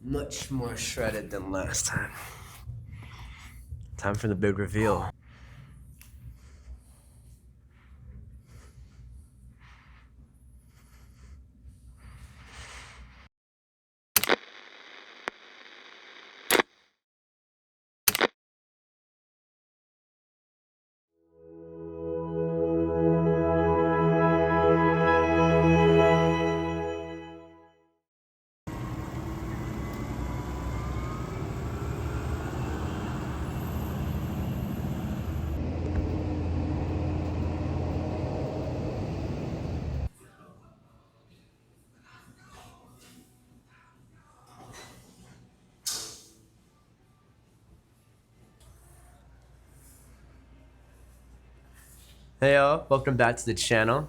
much more shredded than last time. Time for the big reveal. Hey y'all, welcome back to the channel.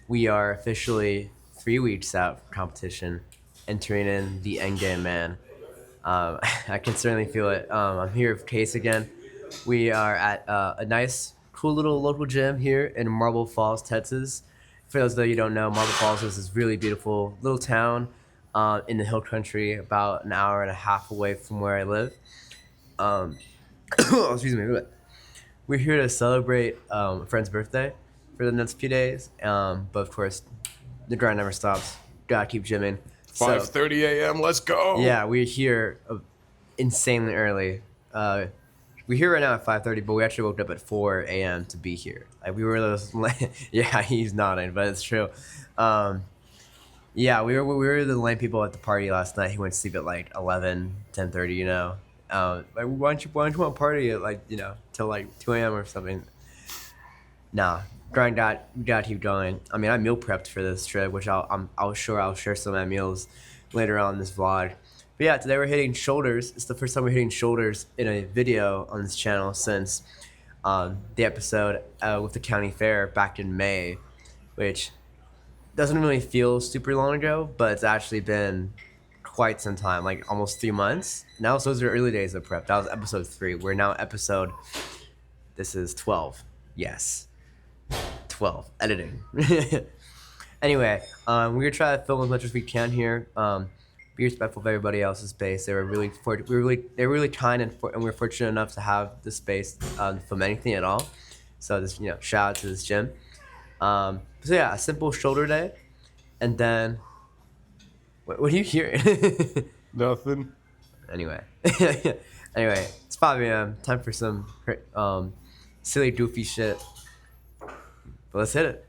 We are officially 3 weeks out from competition, entering in the endgame, man. I can certainly feel it. I'm here with Kace again. We are at a nice, cool little local gym here in Marble Falls, Texas. For those of you who don't know, Marble Falls is this really beautiful little town in the hill country, about an hour and a half away from where I live. Excuse me. We're here to celebrate a friend's birthday for the next few days, but of course, the grind never stops. Gotta keep gymming. 5:30 a.m. Let's go. Yeah, we're here insanely early. We're here right now at 5:30, but we actually woke up at 4 a.m. to be here. Like we were those. Yeah, he's nodding, but it's true. Yeah, we were the lame people at the party last night. He went to sleep at like 11, 10:30. You know, like why don't you want to party at like till like 2 a.m. or something? Nah, we gotta keep going. I mean, I meal prepped for this trip, which I'll share some of my meals later on in this vlog. But yeah, today we're hitting shoulders. It's the first time we're hitting shoulders in a video on this channel since the episode with the county fair back in May, which doesn't really feel super long ago, but it's actually been quite some time, like almost 3 months. Now, so those are early days of prep. That was episode 3. We're now this is 12. Yes. 12 editing. Anyway, we're gonna try to film as much as we can here. Be respectful of everybody else's space. They were really kind, and we're fortunate enough to have the space to film anything at all. So just shout out to this gym. So yeah, a simple shoulder day, and then what are you hearing? Nothing. Anyway, anyway, it's 5 a.m. Time for some silly, goofy shit. But let's hit it.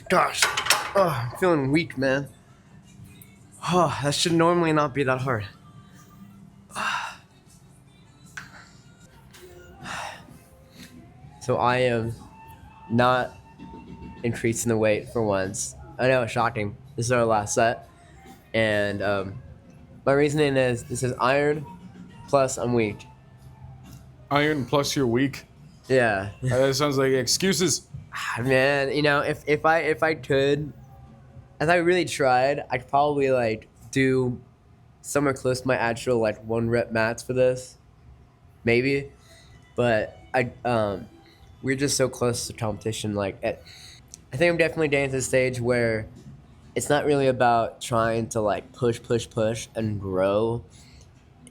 Gosh, oh, I'm feeling weak, man. Oh, that should normally not be that hard. So I am not increasing the weight for once. I know it's shocking. This is our last set, and my reasoning is this is iron plus I'm weak. Iron plus you're weak. Yeah, That sounds like excuses. man. You know, if I could, if I really tried, I could probably like do somewhere close to my actual like 1 rep mats for this, maybe. But we're just so close to competition. I think I'm definitely getting to the stage where it's not really about trying to like push and grow.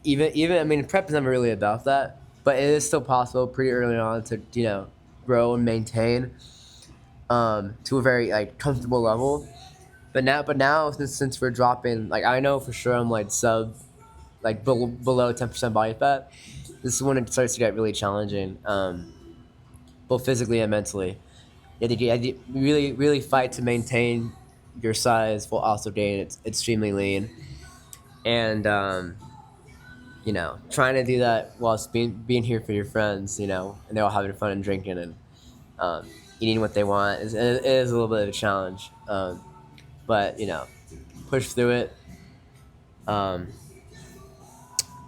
Even I mean, prep is never really about that, but it is still possible pretty early on to grow and maintain to a very like comfortable level. But now since we're dropping, like I know for sure I'm like below 10% body fat. This is when it starts to get really challenging, both physically and mentally. You have to really fight to maintain your size while also getting extremely lean, and trying to do that whilst being here for your friends, and they're all having fun and drinking and eating what they want it is a little bit of a challenge, but push through it. Um,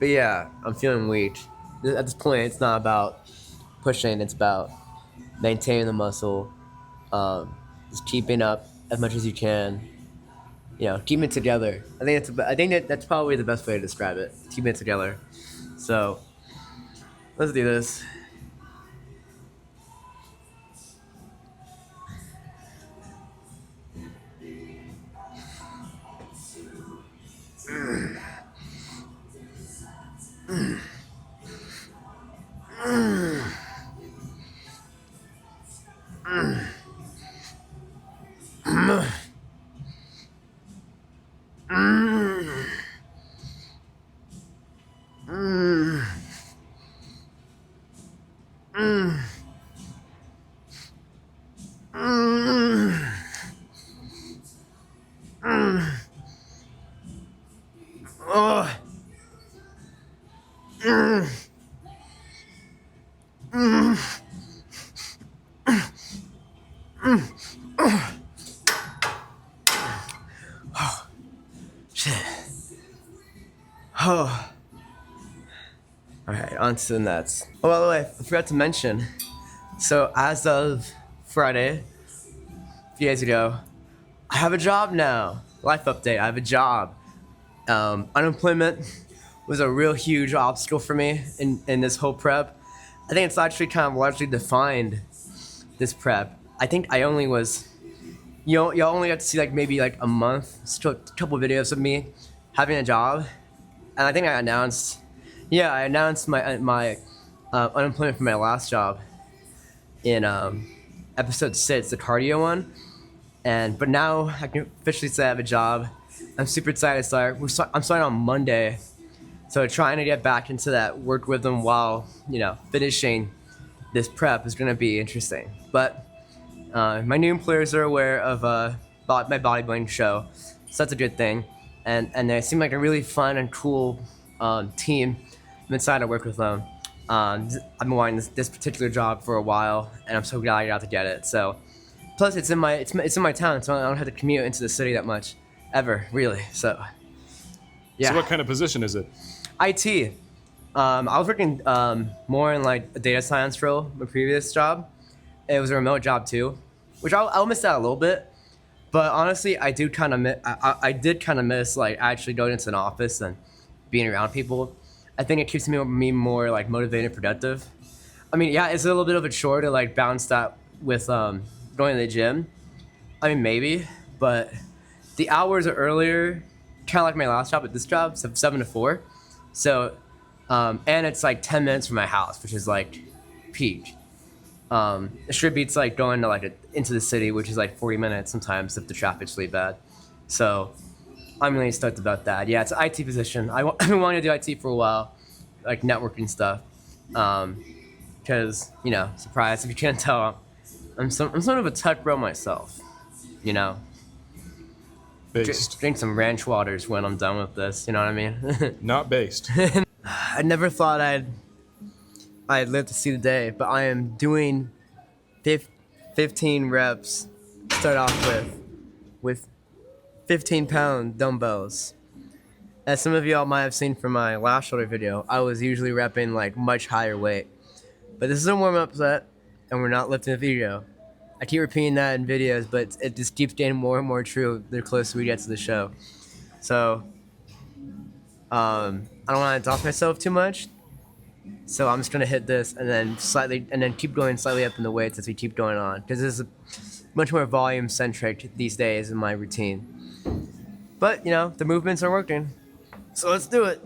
but yeah, I'm feeling weak. At this point, it's not about pushing; it's about maintaining the muscle, just keeping up as much as you can. Keeping it together. I think that's probably the best way to describe it. Keeping it together. So let's do this. Oh. Shit. Oh. Alright, on to the nuts. Oh, by the way, I forgot to mention. So, as of Friday, a few days ago, I have a job now. Life update, I have a job. Unemployment was a real huge obstacle for me in this whole prep. I think it's actually kind of largely defined this prep. I think I only was, y'all only got to see like maybe like a month, still a couple videos of me having a job. And I think I announced my unemployment from my last job in episode 6, the cardio one. But now I can officially say I have a job. I'm super excited to start. I'm starting on Monday, so trying to get back into that work rhythm while finishing this prep is gonna be interesting. But my new employers are aware of my bodybuilding show, so that's a good thing. And they seem like a really fun and cool team. I'm excited to work with them. I've been wanting this particular job for a while, and I'm so glad I got to get it. So, plus it's in my town, so I don't have to commute into the city that much, ever really. So, yeah. So what kind of position is it? IT. I was working more in like a data science role. My previous job, it was a remote job too, which I'll miss that a little bit. But honestly, I did kind of miss like actually going into an office and being around people. I think it keeps me more like motivated and productive. I mean, yeah, it's a little bit of a chore to like balance that with going to the gym. I mean, maybe, but the hours are earlier, kind of like my last job at this job, so 7 to 4. So, and it's like 10 minutes from my house, which is like peak. It sure beats like going to into the city, which is like 40 minutes sometimes if the traffic's really bad. So I'm really stoked about that. Yeah, it's an IT position. I've been wanting to do IT for a while, like networking stuff. Because surprise if you can't tell, I'm sort of a tech bro myself. You know, Based. drink some ranch waters when I'm done with this. You know what I mean? Not based. I never thought I'd live to see the day, but I am doing 15 reps. Start off with 15-pound dumbbells. As some of y'all might have seen from my last shoulder video, I was usually repping like much higher weight. But this is a warm-up set, and we're not lifting a video. I keep repeating that in videos, but it just keeps getting more and more true the closer we get to the show. So, I don't want to exhaust myself too much. So I'm just gonna hit this and then keep going slightly up in the weights as we keep going on, because this is much more volume centric these days in my routine. But the movements are working, so let's do it.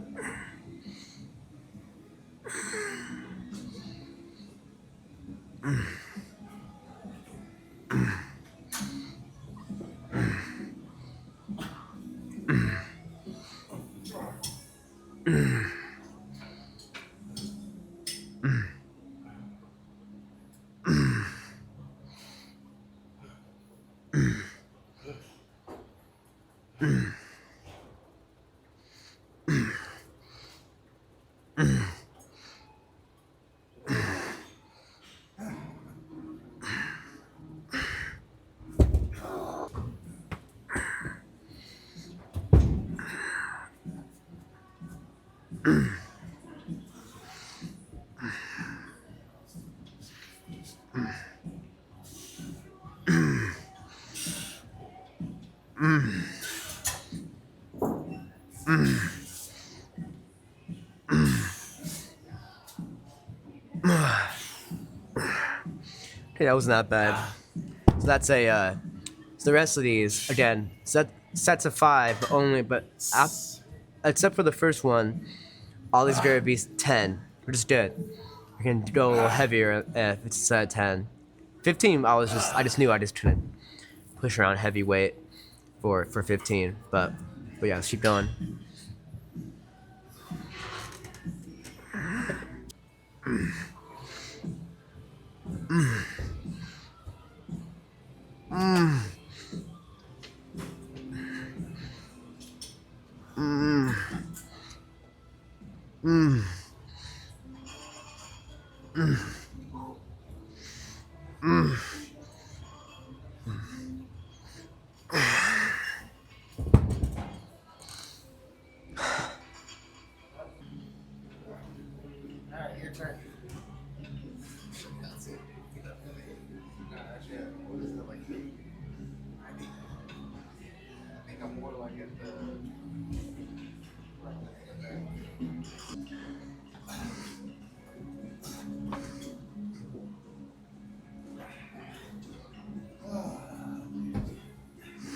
Okay, that wasn't that bad. So that's so the rest of these again sets of 5, except for the first one, all these are gonna be 10, which is good. We can go a little heavier if it's 10. 15, I just knew I just couldn't push around heavy weight for 15, but yeah, let's keep going. Alright, your turn. I think I'm more like at the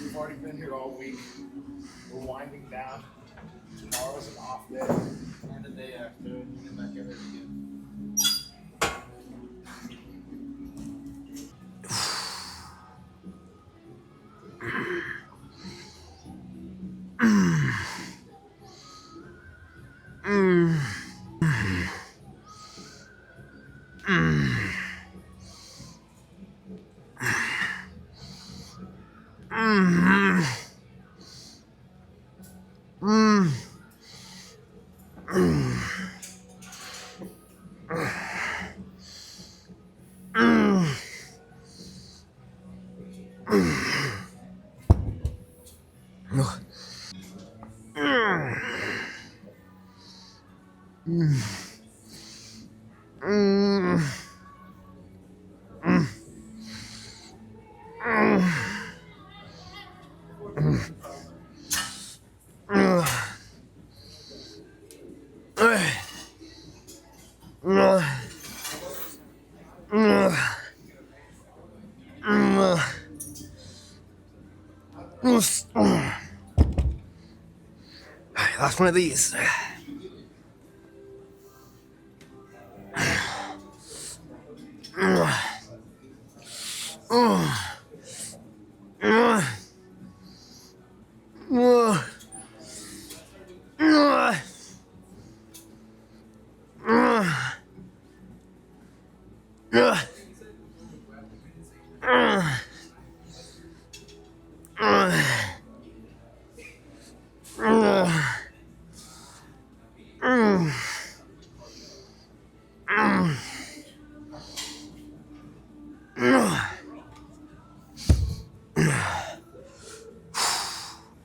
We've already been here all week. We're winding down. Tomorrow's an off day. And the day after, and back at it again. Alright, last one of these.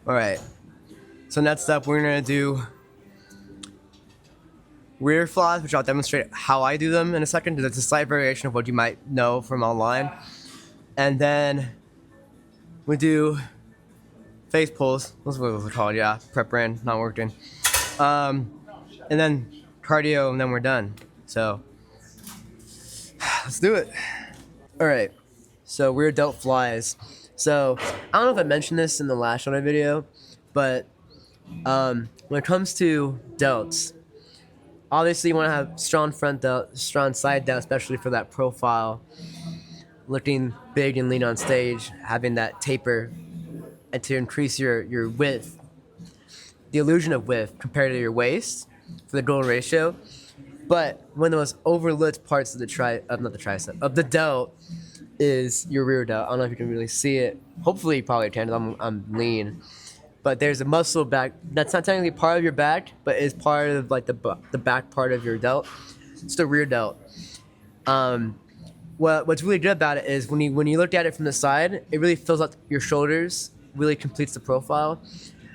All right. So next up, we're gonna do rear flies, which I'll demonstrate how I do them in a second, because it's a slight variation of what you might know from online. And then we do face pulls. That's what it was called, yeah. Prep brand, not working. And then cardio, and then we're done. So let's do it. All right. So rear delt flies. So I don't know if I mentioned this in the last shoulder video, but when it comes to delts, obviously you want to have strong front delt, strong side delt, especially for that profile, looking big and lean on stage, having that taper, and to increase your width, the illusion of width compared to your waist for the golden ratio. But one of the most overlooked parts of the not the tricep, of the delt is your rear delt. I don't know if you can really see it. Hopefully you probably can. I'm lean. But there's a muscle back that's not technically part of your back, but is part of like the back part of your delt. It's the rear delt. What's really good about it is when you look at it from the side, it really fills up your shoulders, really completes the profile.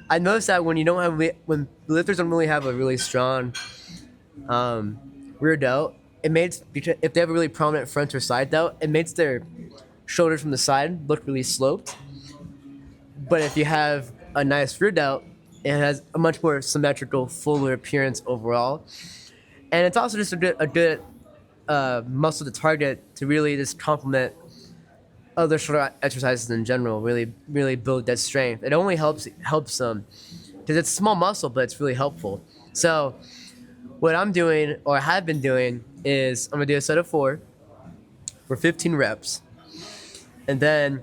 I noticed that when you don't have when lifters don't really have a really strong rear delt, it makes, because if they have a really prominent front or side delt, it makes their shoulders from the side look really sloped. But if you have a nice rear delt, it has a much more symmetrical, fuller appearance overall. And it's also just a good muscle to target to really just complement other shoulder exercises in general. Really build that strength. It only helps because it's a small muscle, but it's really helpful. So what I'm doing, or have been doing, is I'm gonna do a set of 4 for 15 reps, and then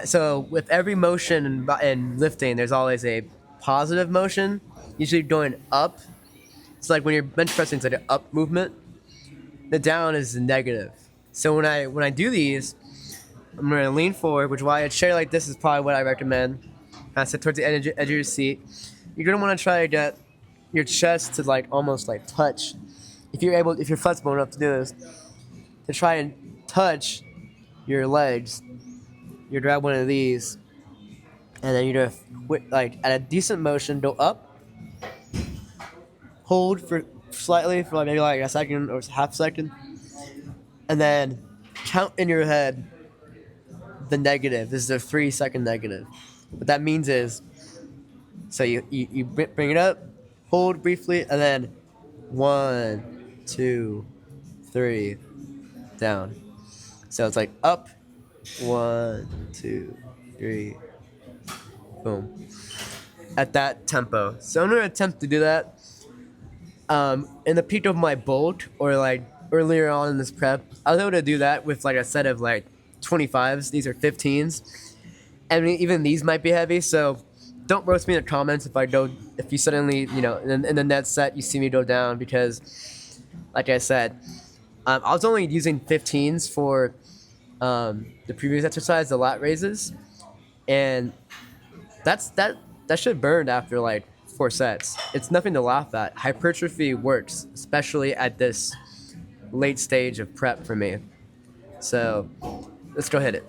so with every motion and lifting, there's always a positive motion, usually going up. It's like when you're bench pressing, it's like an up movement. The down is the negative. So when I do these, I'm gonna lean forward, which why a chair like this is probably what I recommend. Kind of sit towards the edge of your seat. You're gonna want to try to get your chest to like almost like touch. If you're flexible enough to do this, to try and touch your legs, you grab one of these, and then you're gonna like at a decent motion go up, hold for slightly for like maybe like a second or half second, and then count in your head the negative. This is a 3-second negative. What that means is, so you bring it up, hold briefly, and then 1, 2, 3, down. So it's like up, 1, 2, 3, boom. At that tempo. So I'm gonna attempt to do that. In the peak of my bulk, or like earlier on in this prep, I was able to do that with like a set of like 25s. These are 15s. I mean, even these might be heavy, so don't roast me in the comments if you suddenly, in the next set you see me go down, because, like I said, I was only using 15s for the previous exercise, the lat raises, and that should burn after like 4 sets. It's nothing to laugh at. Hypertrophy works, especially at this late stage of prep for me. So let's go hit it.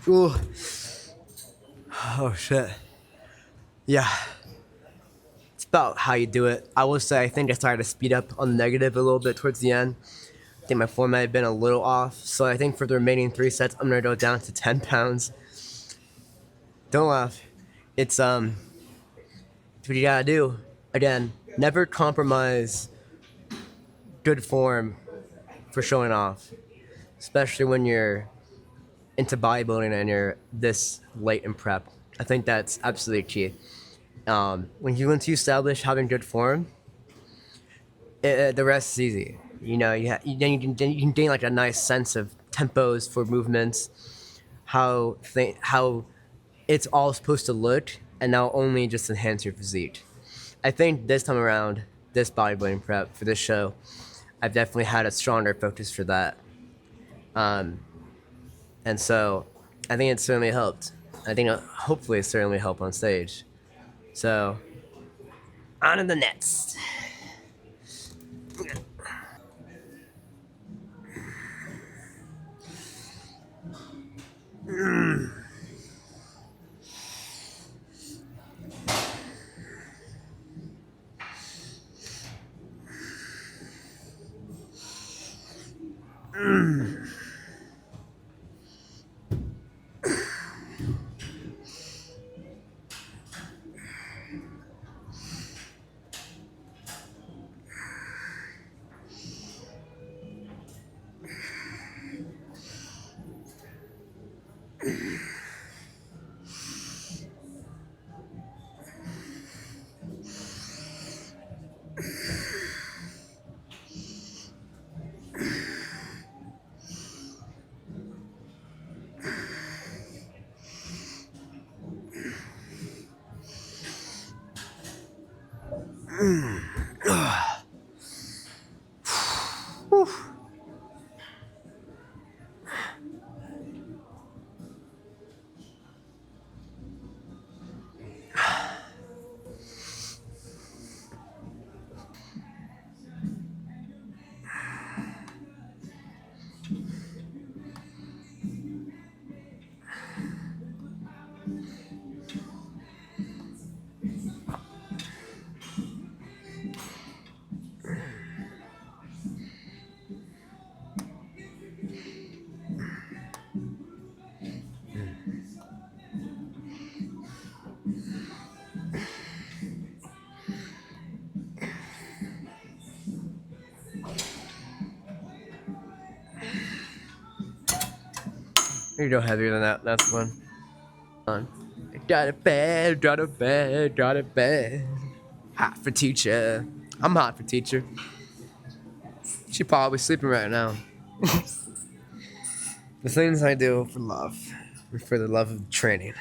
Ooh. Oh shit. Yeah. It's about how you do it. I will say I think I started to speed up on the negative a little bit towards the end. I think my form might have been a little off. So I think for the remaining 3 sets, I'm gonna go down to 10 pounds. Don't laugh. It's what you gotta do. Again, never compromise good form for showing off, especially when you're into bodybuilding and you're this late in prep. I think that's absolutely key. Once you establish having good form, the rest is easy. You know, then you can gain like a nice sense of tempos for movements, how it's all supposed to look, and now only just enhance your physique. I think this time around, this bodybuilding prep for this show, I've definitely had a stronger focus for that. And so I think it certainly helped. I think hopefully it certainly helped on stage. So on to the next. You go heavier than that. That's one. Got a bed, got a bed, got a bed. Hot for teacher. I'm hot for teacher. She probably sleeping right now. The things I do for love, for the love of training.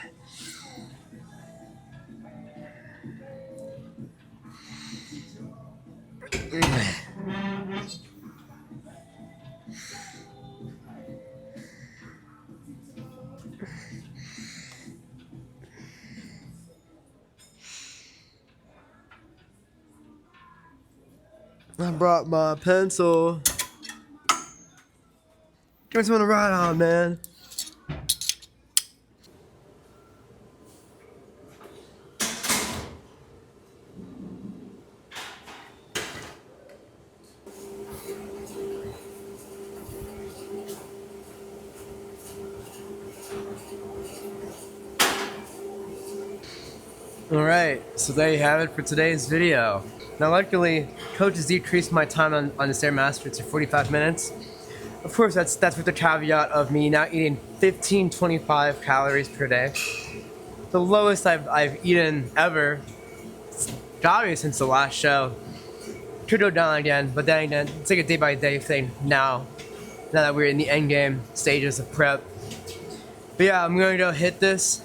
I brought my pencil. Give me something to write on, man. Alright, so there you have it for today's video. Now luckily, Coach has decreased my time on the Stairmaster to 45 minutes. Of course, that's with the caveat of me now eating 1525 calories per day. The lowest I've eaten ever, probably since the last show. Could go down again, but then again, it's like a day by day thing now that we're in the end game stages of prep. But yeah, I'm going to go hit this,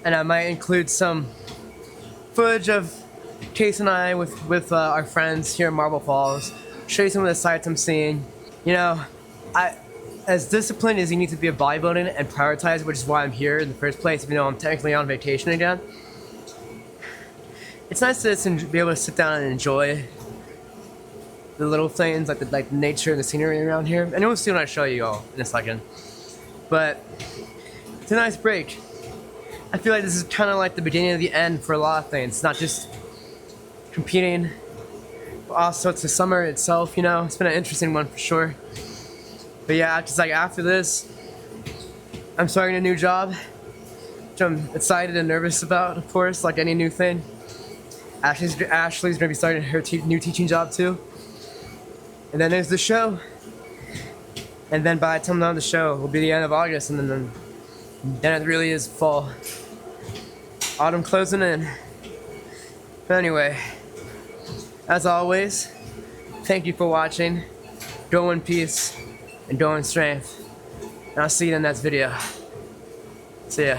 and I might include some footage of Kace and I with our friends here in Marble Falls, show you some of the sights I'm seeing. You know, as disciplined as you need to be a bodybuilding and prioritize, which is why I'm here in the first place, even though I'm technically on vacation again. It's nice to be able to sit down and enjoy the little things, like the nature and the scenery around here. And you'll see when I show you all in a second. But it's a nice break. I feel like this is kind of like the beginning of the end for a lot of things. It's not just competing, but also it's the summer itself, you know. It's been an interesting one for sure. But yeah, just like after this, I'm starting a new job. which I'm excited and nervous about, of course, like any new thing. Ashley's gonna be starting her new teaching job too. And then there's the show. And then by the time I'm on the show, will be the end of August, and then it really is fall. Autumn closing in. But anyway, as always, thank you for watching. Go in peace and go in strength. And I'll see you in the next video. See ya.